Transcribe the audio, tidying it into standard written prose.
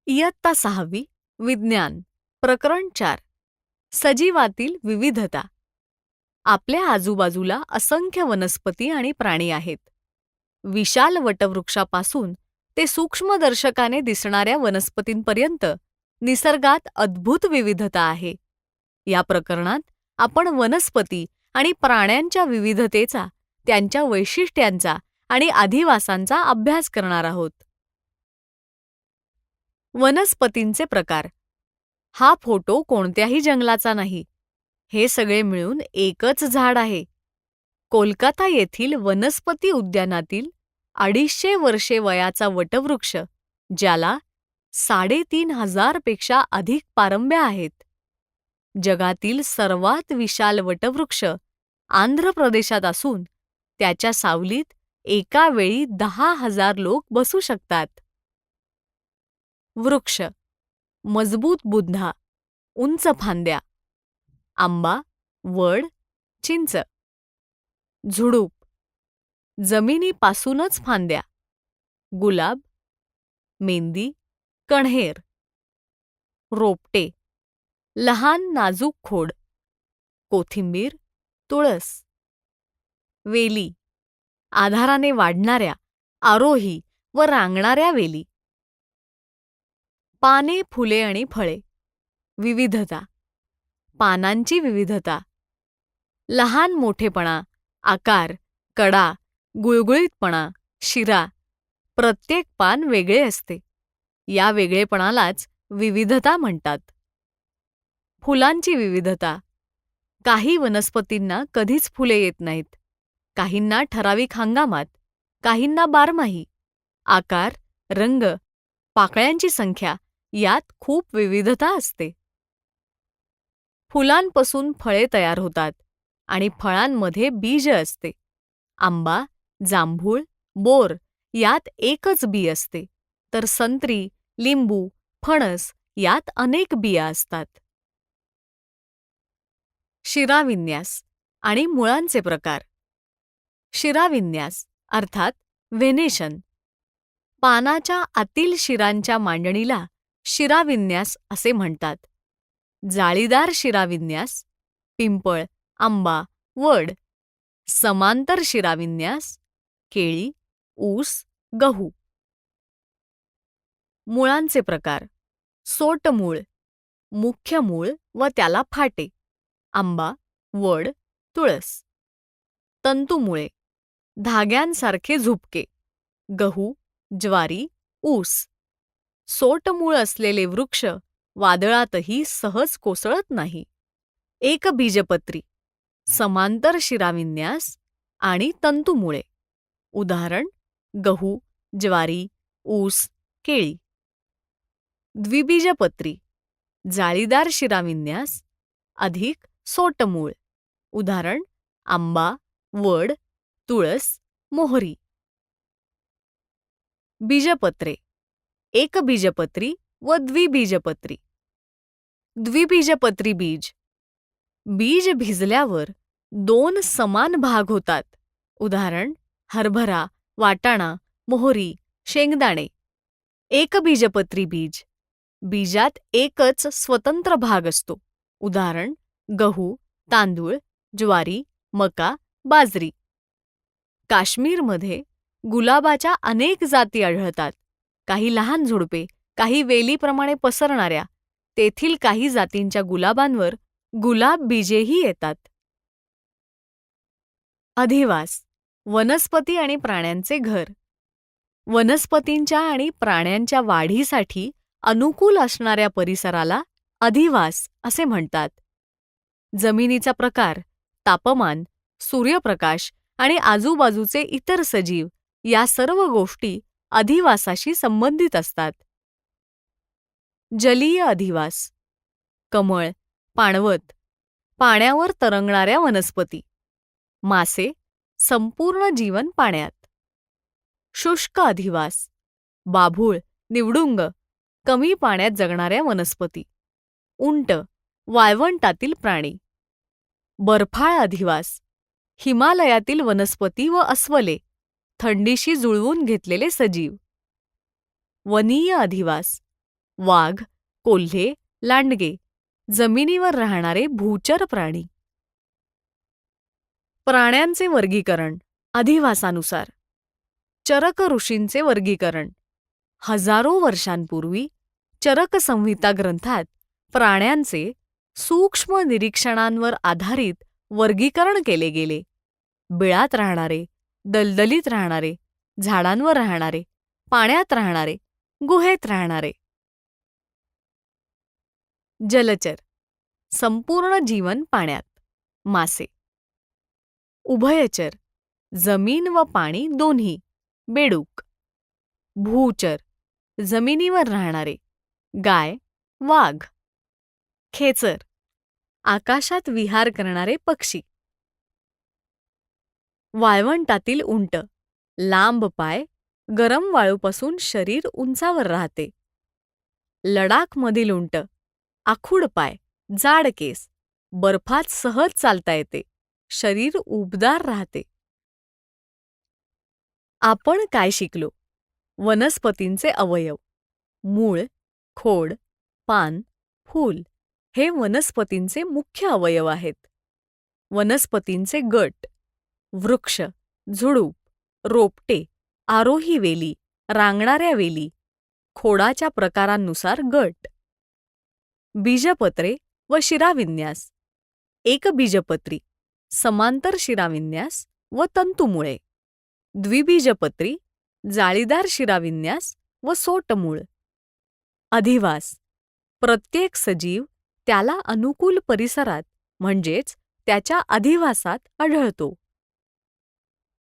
इयत्ता 6वी विज्ञान प्रकरण 4 सजीवातील विविधता. आपल्या आजूबाजूला असंख्य वनस्पती आणि प्राणी आहेत. विशाल वटवृक्षापासून ते सूक्ष्मदर्शकाने दिसणाऱ्या वनस्पतींपर्यंत निसर्गात अद्भुत विविधता आहे. या प्रकरणात आपण वनस्पती आणि प्राण्यांच्या विविधतेचा, त्यांच्या वैशिष्ट्यांचा आणि अधिवासांचा अभ्यास करणार आहोत. वनस्पतींचे प्रकार. हा फोटो कोणत्याही जंगलाचा नाही. हे सगळे मिळून एकच झाड आहे. कोलकाता येथील वनस्पती उद्यानातील 250 वर्षे वयाचा वटवृक्ष, ज्याला 3,500 पेक्षा अधिक पारंब्या आहेत. जगातील सर्वात विशाल वटवृक्ष आंध्र प्रदेशात असून त्याच्या सावलीत एका वेळी 10,000 लोक बसू शकतात. वृक्ष. मजबूत बुंधा, उंच फांद्या. आंबा, वड, चिंच. झुडूप. जमिनीपासूनच फांद्या. गुलाब, मेंदी, कण्हेर. रोपटे. लहान नाजूक खोड. कोथिंबीर, तुळस. वेली. आधाराने वाढणाऱ्या, आरोही व रांगणाऱ्या वेली. पाने, फुले आणि फळे. विविधता. पानांची विविधता. लहान मोठेपणा, आकार, कडा, गुळगुळीतपणा, शिरा. प्रत्येक पान वेगळे असते. या वेगळेपणालाच विविधता म्हणतात. फुलांची विविधता. काही वनस्पतींना कधीच फुले येत नाहीत. काहींना ठराविक हंगामात, काहींना बारमाही. आकार, रंग, पाकळ्यांची संख्या यात खूप विविधता असते. फुलांपासून फळे तयार होतात आणि फळांमध्ये बीज असते. आंबा, जांभूळ, बोर यात एकच बी असते, तर संत्री, लिंबू, फणस यात अनेक बिया असतात. शिराविन्यास आणि मुळांचे प्रकार. शिराविन्यास अर्थात व्हेनेशन. पानाच्या आतील शिरांच्या मांडणीला शिराविन्यास असे म्हणतात. जाळीदार शिराविन्यास, पिंपळ, आंबा, वड. समांतर शिराविन्यास, केळी, ऊस, गहू. मुळांचे प्रकार. सोटमूळ, मुख्य मूळ व त्याला फाटे. आंबा, वड, तुळस. तंतुमुळे, धाग्यांसारखे झुपके. गहू, ज्वारी, ऊस. सोटमूळ असलेले वृक्ष वादळातही सहज कोसळत नाही. एकबीजपत्री, समांतर शिराविन्यास आणि तंतुमुळे. उदाहरण: गहू, ज्वारी, ऊस, केळी. द्विबीजपत्री, जाळीदार शिराविन्यास अधिक सोटमूळ. उदाहरण: आंबा, वड, तुळस, मोहरी. बीजपत्रे. एकबीजपत्री व द्विबीजपत्री. द्विबीजपत्री बीज. बीज भिजल्यावर 2 समान भाग होतात. उदाहरण: हरभरा, वाटाणा, मोहरी, शेंगदाणे. एकबीजपत्री बीज. बीजात एकच स्वतंत्र भाग असतो. उदाहरण: गहू, तांदूळ, ज्वारी, मका, बाजरी. काश्मीरमध्ये गुलाबाच्या अनेक जाती आढळतात. काही लहान झुडपे, काही वेलीप्रमाणे पसरणाऱ्या. तेथील काही जातींच्या गुलाबांवर गुलाब बीजेही येतात. अधिवास. वनस्पती आणि प्राण्यांचे घर. वनस्पतींच्या आणि प्राण्यांच्या वाढीसाठी अनुकूल असणाऱ्या परिसराला अधिवास असे म्हणतात. जमिनीचा प्रकार, तापमान, सूर्यप्रकाश आणि आजूबाजूचे इतर सजीव या सर्व गोष्टी अधिवासाशी संबंधित असतात. जलीय अधिवास. कमळ, पाणवत. पाण्यावर तरंगणाऱ्या वनस्पती. मासे, संपूर्ण जीवन पाण्यात. शुष्क अधिवास. बाभूळ, निवडुंग, कमी पाण्यात जगणाऱ्या वनस्पती. उंट, वाळवंटातील प्राणी. बर्फाळ अधिवास. हिमालयातील वनस्पती व अस्वले, थंडीशी जुळवून घेतलेले सजीव. वनीय अधिवास. वाघ, कोल्हे, लांडगे, जमिनीवर राहणारे भूचर प्राणी. प्राण्यांचे वर्गीकरण अधिवासानुसार. चरक ऋषींचे वर्गीकरण. हजारो वर्षांपूर्वी चरक संहिता ग्रंथात प्राण्यांचे सूक्ष्म निरीक्षणांवर आधारित वर्गीकरण केले गेले. बिळात राहणारे, दलदलीत राहणारे, झाडांवर राहणारे, पाण्यात राहणारे, गुहेत राहणारे. जलचर संपूर्ण जीवन पाण्यात. मासे. उभयचर जमीन व पाणी दोन्ही. बेडूक. भूचर जमिनीवर राहणारे. गाय, वाघ. खेचर आकाशात विहार करणारे पक्षी. वाळवंटातील उंट. लांब पाय, गरम वाळूपासून शरीर उंचावर राहते. लडाखमधील उंट. आखूड पाय, जाड केस, बर्फात सहज चालता येते, शरीर उबदार राहते. आपण काय शिकलो? वनस्पतींचे अवयव. मूळ, खोड, पान, फूल हे वनस्पतींचे मुख्य अवयव आहेत. वनस्पतींचे गट. वृक्ष, झुडूप, रोपटे, आरोही वेली, रांगणाऱ्या वेली. खोडाच्या प्रकारांनुसार गट. बीजपत्रे व शिराविन्यास. एकबीजपत्री, समांतर शिराविन्यास व तंतुमुळे. द्विबीजपत्री, जाळीदार शिराविन्यास व सोटमूळ. अधिवास. प्रत्येक सजीव त्याला अनुकूल परिसरात म्हणजेच त्याच्या अधिवासात आढळतो.